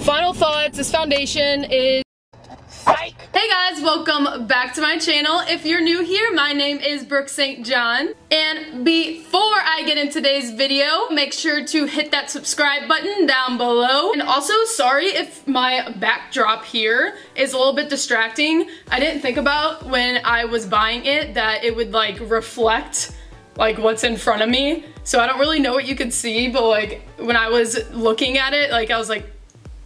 Final thoughts, this foundation is psych. Hey guys, welcome back to my channel. If you're new here, my name is Brooke St. John. And before I get into today's video, make sure to hit that subscribe button down below. And also, sorry if my backdrop here is a little bit distracting. I didn't think about when I was buying it that it would like reflect like what's in front of me. So I don't really know what you could see, but like when I was looking at it, like I was like,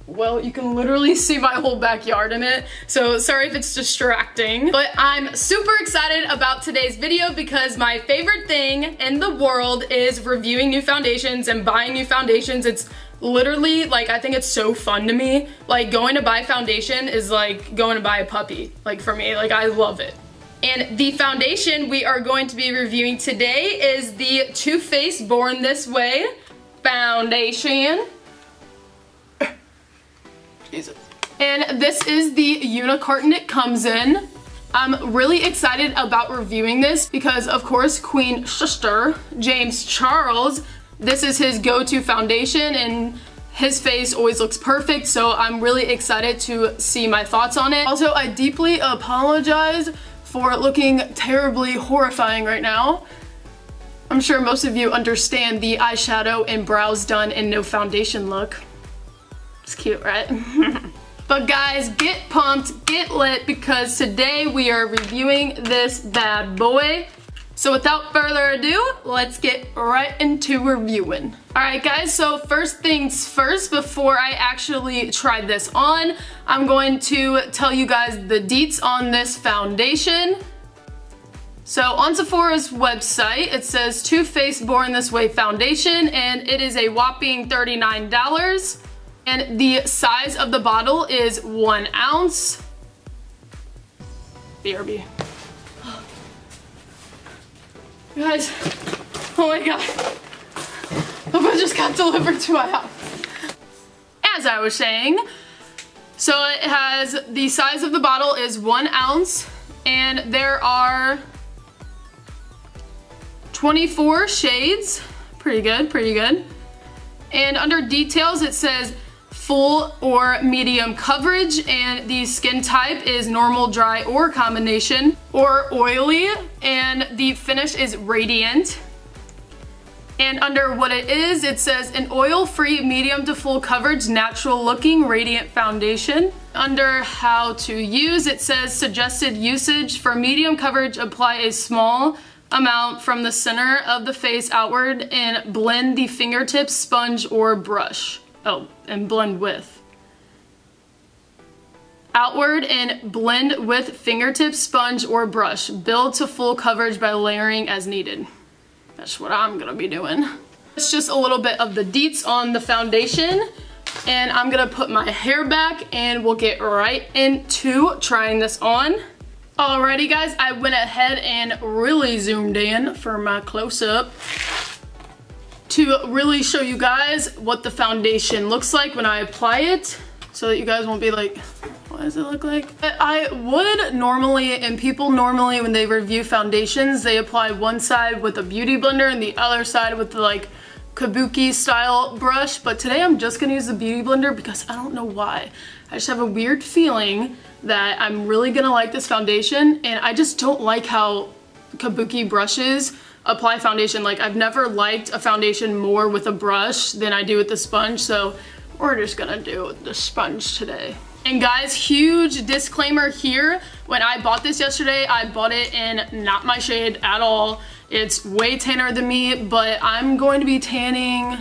well, you can literally see my whole backyard in it. So sorry if it's distracting, but I'm super excited about today's video because my favorite thing in the world is reviewing new foundations and buying new foundations. It's literally like, I think it's so fun to me. Like going to buy foundation is like going to buy a puppy. Like for me, like I love it. And the foundation we are going to be reviewing today is the Too Faced Born This Way foundation. Jesus. And this is the unicarton it comes in. I'm really excited about reviewing this because of course Queen Sister James Charles, this is his go-to foundation and his face always looks perfect, so I'm really excited to see my thoughts on it. Also, I deeply apologize for looking terribly horrifying right now. I'm sure most of you understand the eyeshadow and brows done and no foundation look. It's cute, right? But guys, get pumped, get lit, because today we are reviewing this bad boy. So without further ado, let's get right into reviewing. Alright guys, so first things first, before I actually try this on, I'm going to tell you guys the deets on this foundation. So on Sephora's website, it says Too Faced Born This Way foundation, and it is a whopping $39. And the size of the bottle is 1 ounce. BRB. Guys, oh my god. It just got delivered to my house. As I was saying, so it has, the size of the bottle is 1 ounce, and there are 24 shades. Pretty good, pretty good. And under details, it says full or medium coverage, and the skin type is normal, dry, or combination, or oily, and the finish is radiant. And under what it is, it says an oil-free medium to full coverage, natural looking, radiant foundation. Under how to use, it says suggested usage for medium coverage, apply a small amount from the center of the face outward and blend the fingertips, sponge, or brush. Oh, and blend with. Outward and blend with fingertips, sponge, or brush. Build to full coverage by layering as needed. That's what I'm gonna be doing. It's just a little bit of the deets on the foundation, and I'm gonna put my hair back and we'll get right into trying this on. Alrighty guys, I went ahead and really zoomed in for my close-up to really show you guys what the foundation looks like when I apply it, so that you guys won't be like, what does it look like? I would normally, and people normally when they review foundations, they apply one side with a beauty blender and the other side with the like kabuki style brush, but today I'm just gonna use the beauty blender because I don't know why. I just have a weird feeling that I'm really gonna like this foundation, and I just don't like how kabuki brushes apply foundation. Like I've never liked a foundation more with a brush than I do with the sponge, so we're just gonna do the sponge today. And guys, huge disclaimer here, when I bought this yesterday, I bought it in not my shade at all. It's way tanner than me, but I'm going to be tanning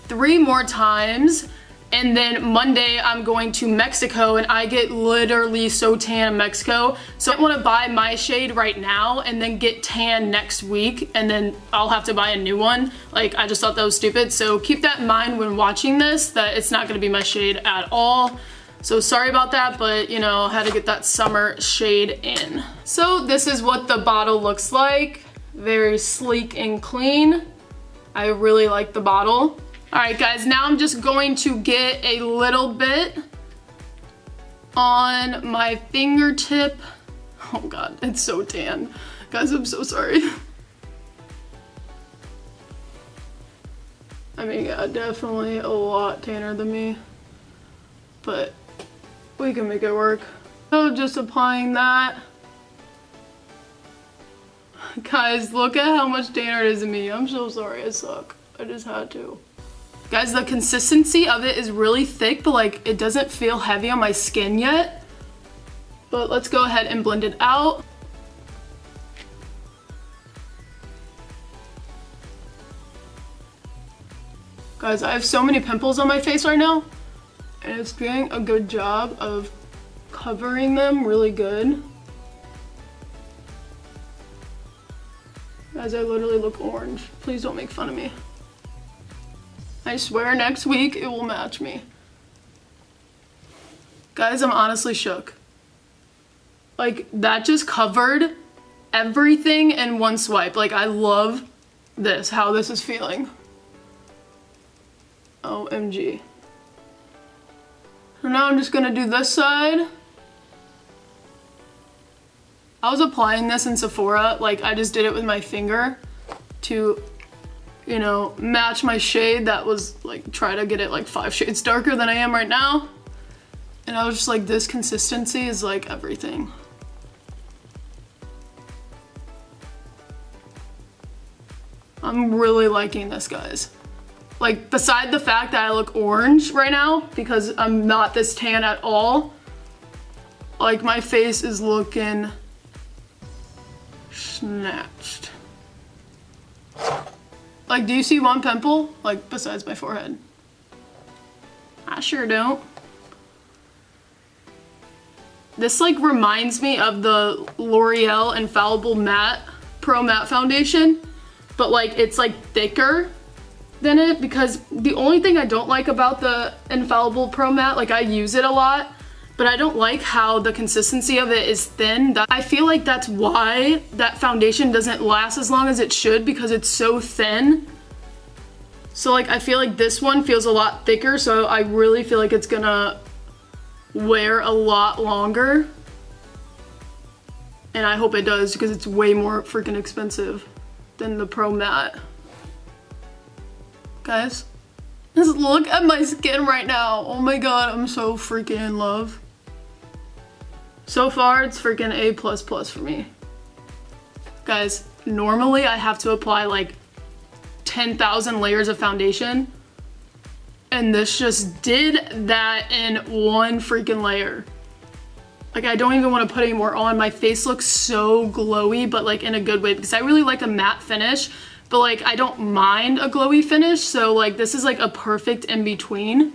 3 more times. And then Monday I'm going to Mexico, and I get literally so tan in Mexico. So I want to buy my shade right now and then get tan next week, and then I'll have to buy a new one. Like, I just thought that was stupid. So keep that in mind when watching this, that it's not going to be my shade at all. So sorry about that, but you know, I had to get that summer shade in. So this is what the bottle looks like. Very sleek and clean. I really like the bottle. Alright guys, now I'm just going to get a little bit on my fingertip. Oh god, it's so tan. Guys, I'm so sorry. I mean, yeah, definitely a lot tanner than me, but we can make it work. So just applying that. Guys, look at how much tanner it is in me. I'm so sorry, I suck. I just had to. Guys, the consistency of it is really thick, but like it doesn't feel heavy on my skin yet. But let's go ahead and blend it out. Guys, I have so many pimples on my face right now, and it's doing a good job of covering them really good. Guys, I literally look orange. Please don't make fun of me. I swear next week it will match me. Guys, I'm honestly shook. Like, that just covered everything in one swipe. Like, I love this, how this is feeling. OMG. So now I'm just gonna do this side. I was applying this in Sephora, like I just did it with my finger to, you know, match my shade that was like, try to get it like 5 shades darker than I am right now. And I was just like, this consistency is like everything. I'm really liking this, guys. Like, beside the fact that I look orange right now because I'm not this tan at all, like my face is looking snatched. Like, do you see one pimple? Like, besides my forehead? I sure don't. This like reminds me of the L'Oreal Infallible Matte Pro Matte Foundation, but like it's like thicker than it, because the only thing I don't like about the Infallible Pro Matte, like I use it a lot, but I don't like how the consistency of it is thin. I feel like that's why that foundation doesn't last as long as it should, because it's so thin. So like I feel like this one feels a lot thicker, so I really feel like it's gonna wear a lot longer. And I hope it does, because it's way more freaking expensive than the Pro Matte. Guys, just look at my skin right now. Oh my god, I'm so freaking in love. So far, it's freaking A++ for me. Guys, normally I have to apply like 10,000 layers of foundation, and this just did that in one freaking layer. Like, I don't even want to put any more on. My face looks so glowy, but like in a good way, because I really like a matte finish, but like I don't mind a glowy finish, so like this is like a perfect in between.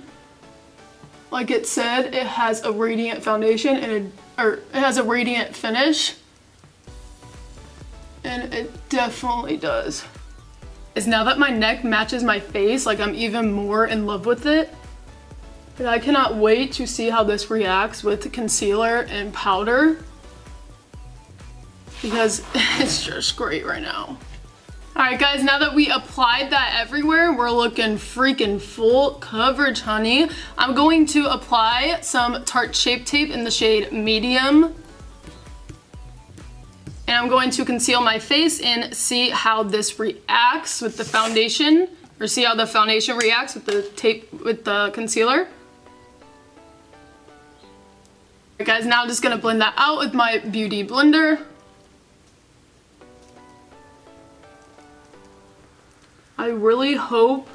Like it said, it has a radiant foundation and it has a radiant finish, and it definitely does. Is now that my neck matches my face, like I'm even more in love with it. And I cannot wait to see how this reacts with concealer and powder, because it's just great right now. Alright guys, now that we applied that everywhere, we're looking freaking full coverage, honey. I'm going to apply some Tarte Shape Tape in the shade Medium. And I'm going to conceal my face and see how this reacts with the foundation, or see how the foundation reacts with the tape, with the concealer. Alright guys, now I'm just gonna blend that out with my Beauty Blender. I really hope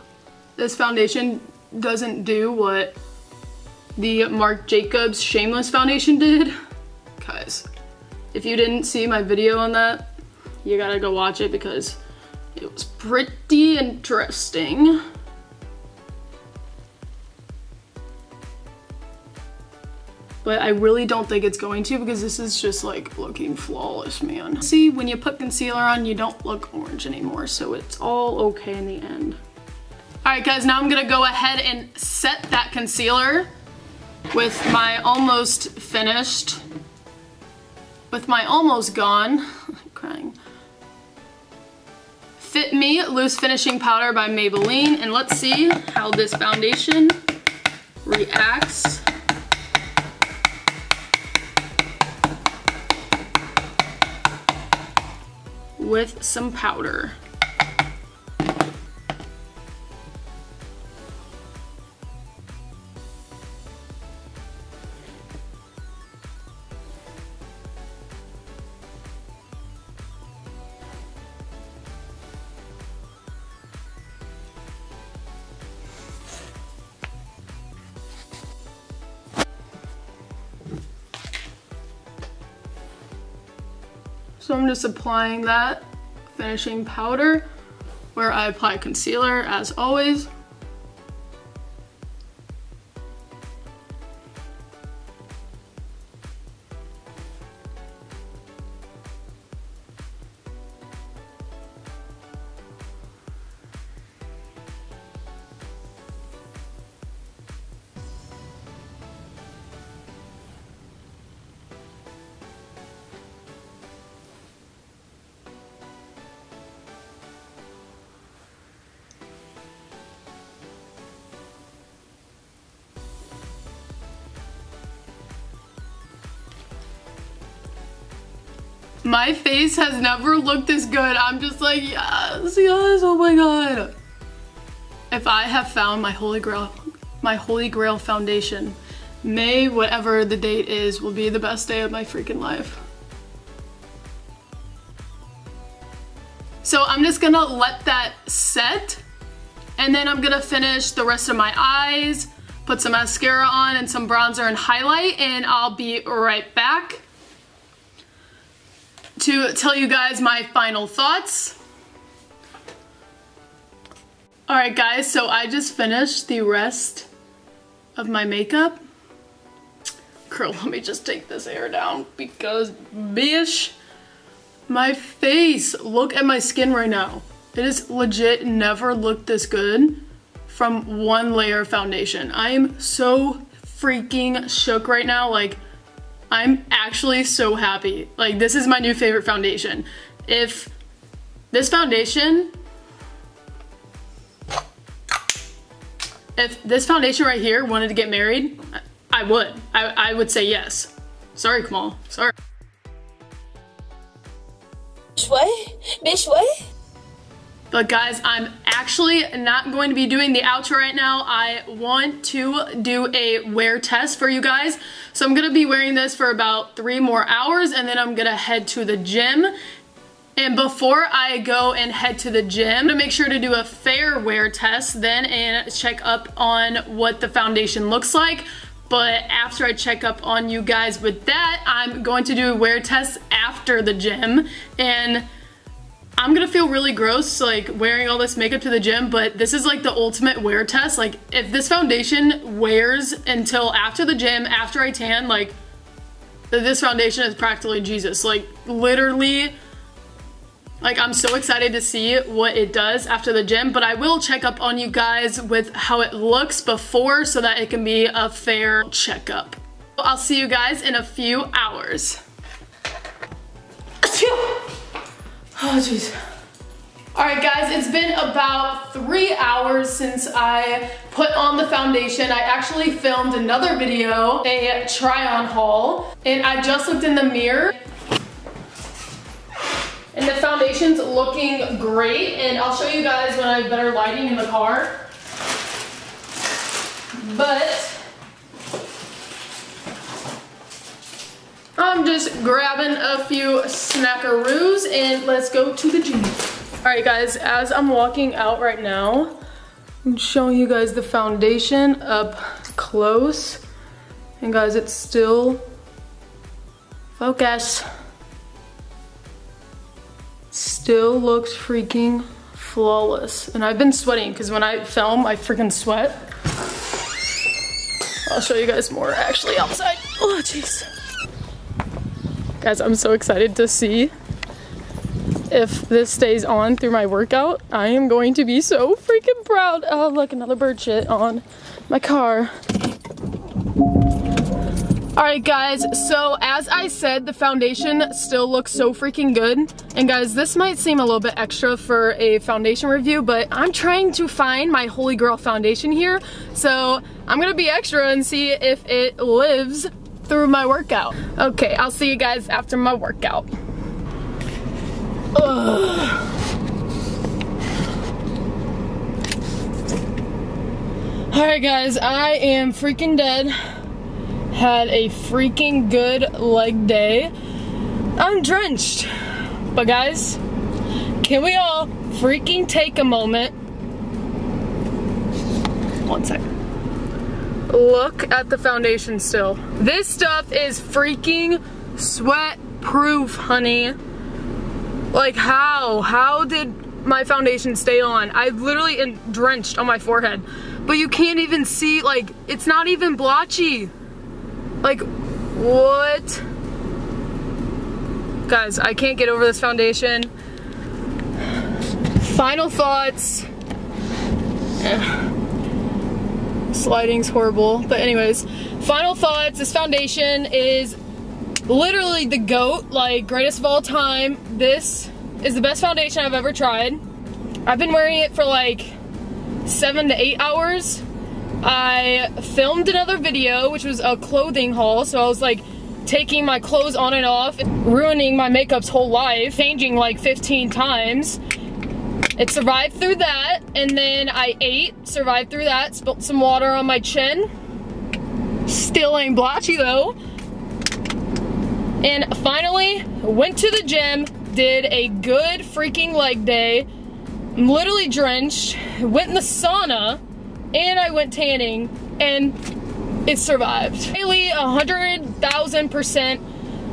this foundation doesn't do what the Marc Jacobs Shameless foundation did. Guys, if you didn't see my video on that, you gotta go watch it, because it was pretty interesting. But I really don't think it's going to, because this is just like looking flawless, man. See, when you put concealer on, you don't look orange anymore, so it's all okay in the end. All right guys, now I'm gonna go ahead and set that concealer with my almost finished, with my almost gone, I'm crying, Fit Me Loose Finishing Powder by Maybelline, and let's see how this foundation reacts with some powder. So I'm just applying that finishing powder where I apply concealer as always. My face has never looked this good. I'm just like, yes, yes, oh my god. If I have found my holy grail foundation, May, whatever the date is, will be the best day of my freaking life. So I'm just gonna let that set, and then I'm gonna finish the rest of my eyes, put some mascara on and some bronzer and highlight, and I'll be right back to tell you guys my final thoughts. Alright guys, so I just finished the rest of my makeup. Girl, let me just take this hair down because, bish, my face, look at my skin right now. It is legit never looked this good from one layer of foundation. I am so freaking shook right now. Like, I'm actually so happy. Like, this is my new favorite foundation. If this foundation right here wanted to get married, I would say yes. Sorry, Kamal, sorry. But guys, I'm actually not going to be doing the outro right now. I want to do a wear test for you guys. So I'm gonna be wearing this for about 3 more hours, and then I'm gonna head to the gym. And before I go and head to the gym, I'm gonna make sure to do a fair wear test then and check up on what the foundation looks like. But after I check up on you guys with that, I'm going to do a wear test after the gym. And I'm gonna feel really gross, like, wearing all this makeup to the gym, but this is like the ultimate wear test. Like, if this foundation wears until after the gym, after I tan, like, this foundation is practically Jesus. Like, literally, like, I'm so excited to see what it does after the gym, but I will check up on you guys with how it looks before so that it can be a fair checkup. I'll see you guys in a few hours. Oh jeez. Alright guys, it's been about 3 hours since I put on the foundation. I actually filmed another video, a try-on haul, and I just looked in the mirror and the foundation's looking great, and I'll show you guys when I have better lighting in the car. But I'm just grabbing a few snackaroos and let's go to the gym. Alright guys, as I'm walking out right now, I'm showing you guys the foundation up close. And guys, it's still, focus, still looks freaking flawless. And I've been sweating because when I film, I freaking sweat. I'll show you guys more actually outside. Oh jeez. Guys, I'm so excited to see if this stays on through my workout. I am going to be so freaking proud. Oh, look, another bird shit on my car. Alright guys, so as I said, the foundation still looks so freaking good. And guys, this might seem a little bit extra for a foundation review, but I'm trying to find my holy grail foundation here. So I'm gonna be extra and see if it lives through my workout. Okay, I'll see you guys after my workout. Ugh. Alright guys, I am freaking dead. Had a freaking good leg day. I'm drenched. But guys, can we all freaking take a moment? 1 second. Look at the foundation still. This stuff is freaking sweat proof, honey. Like how did my foundation stay on? I literally drenched on my forehead, but you can't even see, like, it's not even blotchy. Like, what? Guys, I can't get over this foundation. Final thoughts. Sliding's horrible, but anyways, final thoughts. This foundation is literally the GOAT, like greatest of all time. This is the best foundation I've ever tried. I've been wearing it for like 7 to 8 hours. I filmed another video, which was a clothing haul, so I was like taking my clothes on and off, ruining my makeup's whole life, changing like 15 times. It survived through that, and then I ate, survived through that, spilled some water on my chin. Still ain't blotchy though. And finally, went to the gym, did a good freaking leg day, I'm literally drenched, went in the sauna, and I went tanning, and it survived. Really, 100,000%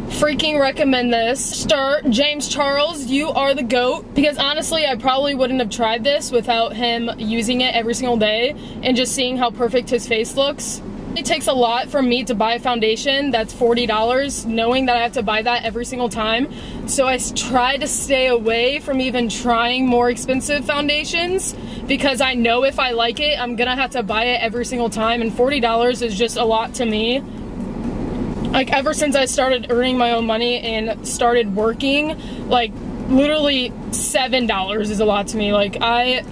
freaking recommend this. Start James Charles, you are the GOAT, because honestly I probably wouldn't have tried this without him using it every single day and just seeing how perfect his face looks. It takes a lot for me to buy a foundation that's $40, knowing that I have to buy that every single time. So I try to stay away from even trying more expensive foundations, because I know if I like it, I'm gonna have to buy it every single time, and $40 is just a lot to me. Like, ever since I started earning my own money and started working, like, literally $7 is a lot to me. Like, I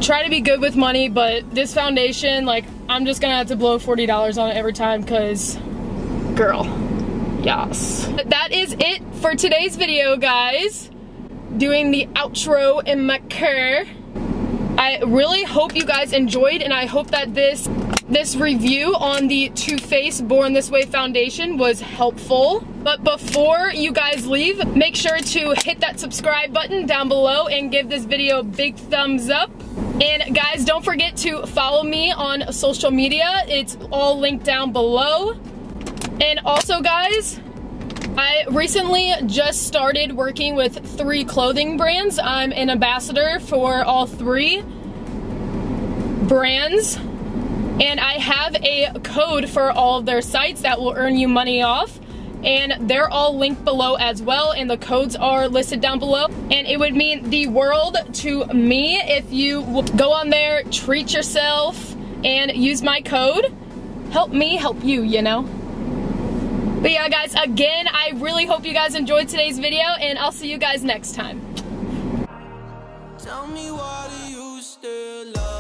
try to be good with money, but this foundation, like, I'm just gonna have to blow $40 on it every time, because, girl, yes. That is it for today's video, guys. Doing the outro in my car. I really hope you guys enjoyed, and I hope that this review on the Too Faced Born This Way foundation was helpful. But before you guys leave, make sure to hit that subscribe button down below and give this video a big thumbs up. And guys, don't forget to follow me on social media. It's all linked down below. And also, guys, I recently just started working with 3 clothing brands. I'm an ambassador for all 3 brands, and I have a code for all of their sites that will earn you money off, and they're all linked below as well, and the codes are listed down below. And it would mean the world to me if you go on there, treat yourself, and use my code. Help me help you, you know? But yeah, guys, again, I really hope you guys enjoyed today's video, and I'll see you guys next time. Tell me, why do you still love